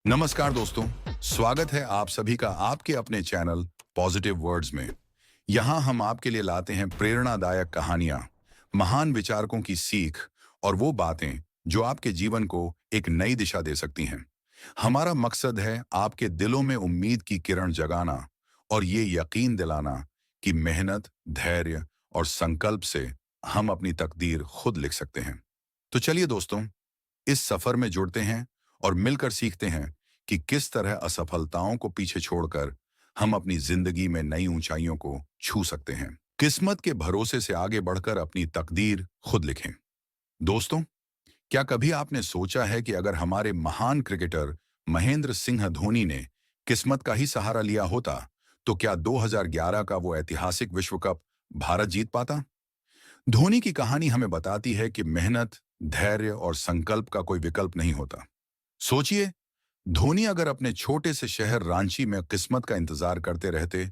नमस्कार दोस्तों, स्वागत है आप सभी का आपके अपने चैनल पॉजिटिव वर्ड्स में। यहाँ हम आपके लिए लाते हैं प्रेरणादायक कहानियां, महान विचारकों की सीख और वो बातें जो आपके जीवन को एक नई दिशा दे सकती हैं। हमारा मकसद है आपके दिलों में उम्मीद की किरण जगाना और ये यकीन दिलाना कि मेहनत, धैर्य और संकल्प से हम अपनी तकदीर खुद लिख सकते हैं। तो चलिए दोस्तों, इस सफर में जुड़ते हैं और मिलकर सीखते हैं कि किस तरह असफलताओं को पीछे छोड़कर हम अपनी जिंदगी में नई ऊंचाइयों को छू सकते हैं। किस्मत के भरोसे से आगे बढ़कर अपनी तकदीर खुद लिखें। दोस्तों, क्या कभी आपने सोचा है कि अगर हमारे महान क्रिकेटर महेंद्र सिंह धोनी ने किस्मत का ही सहारा लिया होता तो क्या 2011 का वो ऐतिहासिक विश्व कप भारत जीत पाता? धोनी की कहानी हमें बताती है कि मेहनत, धैर्य और संकल्प का कोई विकल्प नहीं होता। सोचिए, धोनी अगर अपने छोटे से शहर रांची में किस्मत का इंतजार करते रहते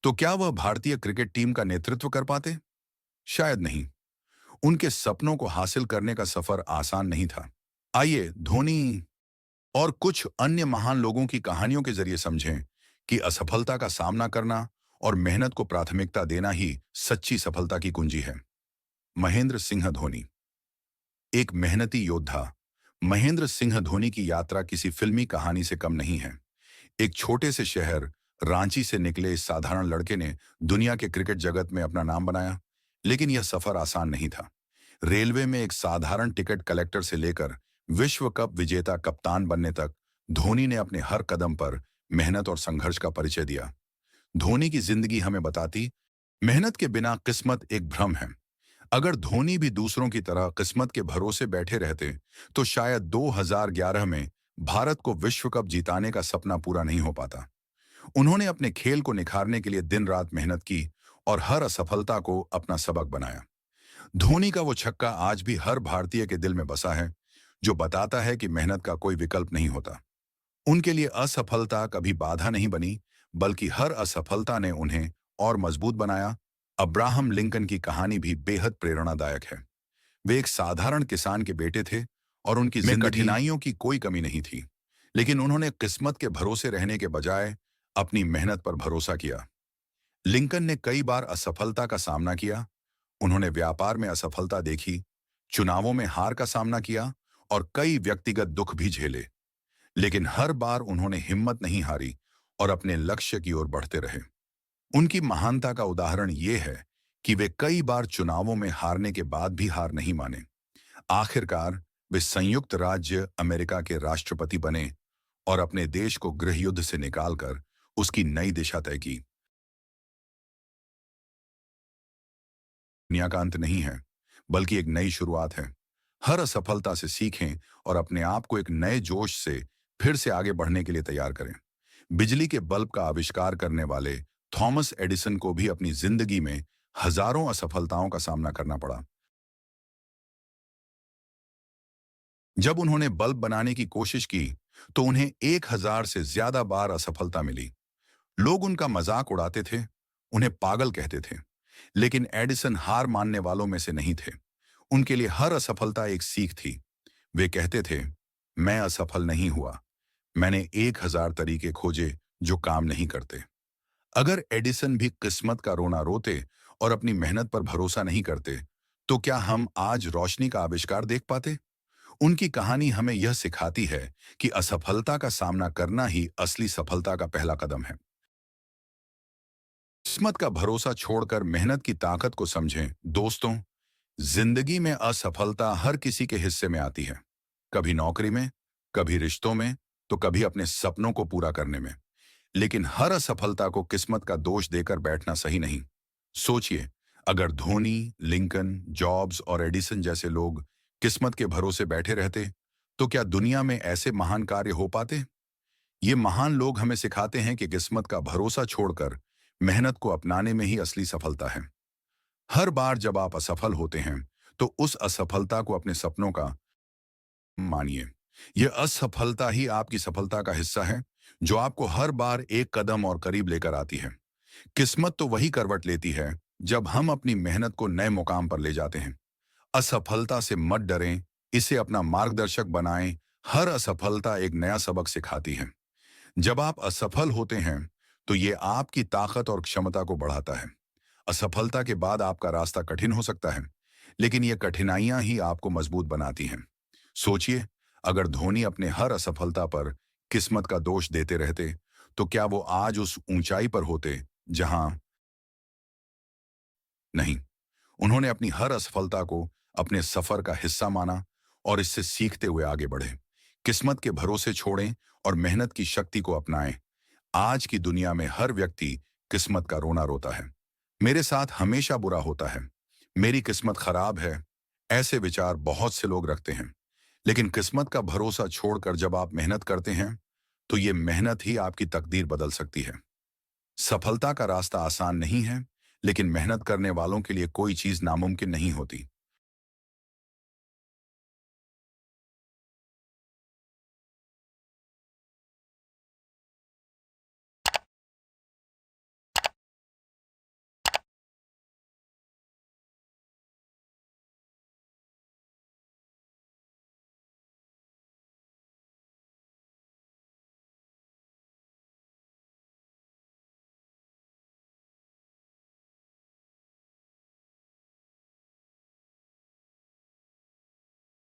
तो क्या वह भारतीय क्रिकेट टीम का नेतृत्व कर पाते? शायद नहीं। उनके सपनों को हासिल करने का सफर आसान नहीं था। आइए धोनी और कुछ अन्य महान लोगों की कहानियों के जरिए समझें कि असफलता का सामना करना और मेहनत को प्राथमिकता देना ही सच्ची सफलता की कुंजी है। महेंद्र सिंह धोनी, एक मेहनती योद्धा। महेंद्र सिंह धोनी की यात्रा किसी फिल्मी कहानी से कम नहीं है। एक छोटे से शहर रांची से निकले इस साधारण लड़के ने दुनिया के क्रिकेट जगत में अपना नाम बनाया, लेकिन यह सफर आसान नहीं था। रेलवे में एक साधारण टिकट कलेक्टर से लेकर विश्व कप विजेता कप्तान बनने तक धोनी ने अपने हर कदम पर मेहनत और संघर्ष का परिचय दिया। धोनी की जिंदगी हमें बताती, मेहनत के बिना किस्मत एक भ्रम है। अगर धोनी भी दूसरों की तरह किस्मत के भरोसे बैठे रहते तो शायद 2011 में भारत को विश्व कप जिताने का सपना पूरा नहीं हो पाता। उन्होंने अपने खेल को निखारने के लिए दिन रात मेहनत की और हर असफलता को अपना सबक बनाया। धोनी का वो छक्का आज भी हर भारतीय के दिल में बसा है, जो बताता है कि मेहनत का कोई विकल्प नहीं होता। उनके लिए असफलता कभी बाधा नहीं बनी, बल्कि हर असफलता ने उन्हें और मजबूत बनाया। अब्राहम लिंकन की कहानी भी बेहद प्रेरणादायक है। वे एक साधारण किसान के बेटे थे और उनकी जिंदगी में कठिनाइयों की कोई कमी नहीं थी, लेकिन उन्होंने किस्मत के भरोसे रहने के बजाय अपनी मेहनत पर भरोसा किया। लिंकन ने कई बार असफलता का सामना किया। उन्होंने व्यापार में असफलता देखी, चुनावों में हार का सामना किया और कई व्यक्तिगत दुख भी झेले, लेकिन हर बार उन्होंने हिम्मत नहीं हारी और अपने लक्ष्य की ओर बढ़ते रहे। उनकी महानता का उदाहरण ये है कि वे कई बार चुनावों में हारने के बाद भी हार नहीं माने। आखिरकार वे संयुक्त राज्य अमेरिका के राष्ट्रपति बने और अपने देश को गृह युद्ध से निकालकर उसकी नई दिशा तय की। दुनिया का अंत नहीं है, बल्कि एक नई शुरुआत है। हर असफलता से सीखें और अपने आप को एक नए जोश से फिर से आगे बढ़ने के लिए तैयार करें। बिजली के बल्ब का आविष्कार करने वाले थॉमस एडिसन को भी अपनी जिंदगी में हजारों असफलताओं का सामना करना पड़ा। जब उन्होंने बल्ब बनाने की कोशिश की तो उन्हें 1000 से ज्यादा बार असफलता मिली। लोग उनका मजाक उड़ाते थे, उन्हें पागल कहते थे, लेकिन एडिसन हार मानने वालों में से नहीं थे। उनके लिए हर असफलता एक सीख थी। वे कहते थे, मैं असफल नहीं हुआ, मैंने 1000 तरीके खोजे जो काम नहीं करते। अगर एडिसन भी किस्मत का रोना रोते और अपनी मेहनत पर भरोसा नहीं करते, तो क्या हम आज रोशनी का आविष्कार देख पाते? उनकी कहानी हमें यह सिखाती है कि असफलता का सामना करना ही असली सफलता का पहला कदम है। किस्मत का भरोसा छोड़कर मेहनत की ताकत को समझें। दोस्तों, जिंदगी में असफलता हर किसी के हिस्से में आती है। कभी नौकरी में, कभी रिश्तों में, तो कभी अपने सपनों को पूरा करने में। लेकिन हर असफलता को किस्मत का दोष देकर बैठना सही नहीं। सोचिए, अगर धोनी, लिंकन, जॉब्स और एडिसन जैसे लोग किस्मत के भरोसे बैठे रहते, तो क्या दुनिया में ऐसे महान कार्य हो पाते? ये महान लोग हमें सिखाते हैं कि किस्मत का भरोसा छोड़कर मेहनत को अपनाने में ही असली सफलता है। हर बार जब आप असफल होते हैं, तो उस असफलता को अपने सपनों का मानिए। यह असफलता ही आपकी सफलता का हिस्सा है, जो आपको हर बार एक कदम और करीब लेकर आती है। किस्मत तो वही करवट लेती है जब हम अपनी मेहनत को नए मुकाम पर ले जाते हैं। असफलता से मत डरें, इसे अपना मार्गदर्शक बनाएं, हर असफलता एक नया सबक सिखाती है। जब आप असफल होते हैं, तो ये आपकी ताकत और क्षमता को बढ़ाता है। असफलता के बाद आपका रास्ता कठिन हो सकता है, लेकिन ये कठिनाइयां ही आपको मजबूत बनाती हैं। सोचिए, अगर धोनी अपने हर असफलता पर किस्मत का दोष देते रहते, तो क्या वो आज उस ऊंचाई पर होते जहां नहीं। उन्होंने अपनी हर असफलता को अपने सफर का हिस्सा माना और इससे सीखते हुए आगे बढ़े। किस्मत के भरोसे छोड़ें और मेहनत की शक्ति को अपनाएं। आज की दुनिया में हर व्यक्ति किस्मत का रोना रोता है। मेरे साथ हमेशा बुरा होता है, मेरी किस्मत खराब है, ऐसे विचार बहुत से लोग रखते हैं। लेकिन किस्मत का भरोसा छोड़कर जब आप मेहनत करते हैं, तो ये मेहनत ही आपकी तकदीर बदल सकती है। सफलता का रास्ता आसान नहीं है, लेकिन मेहनत करने वालों के लिए कोई चीज नामुमकिन नहीं होती।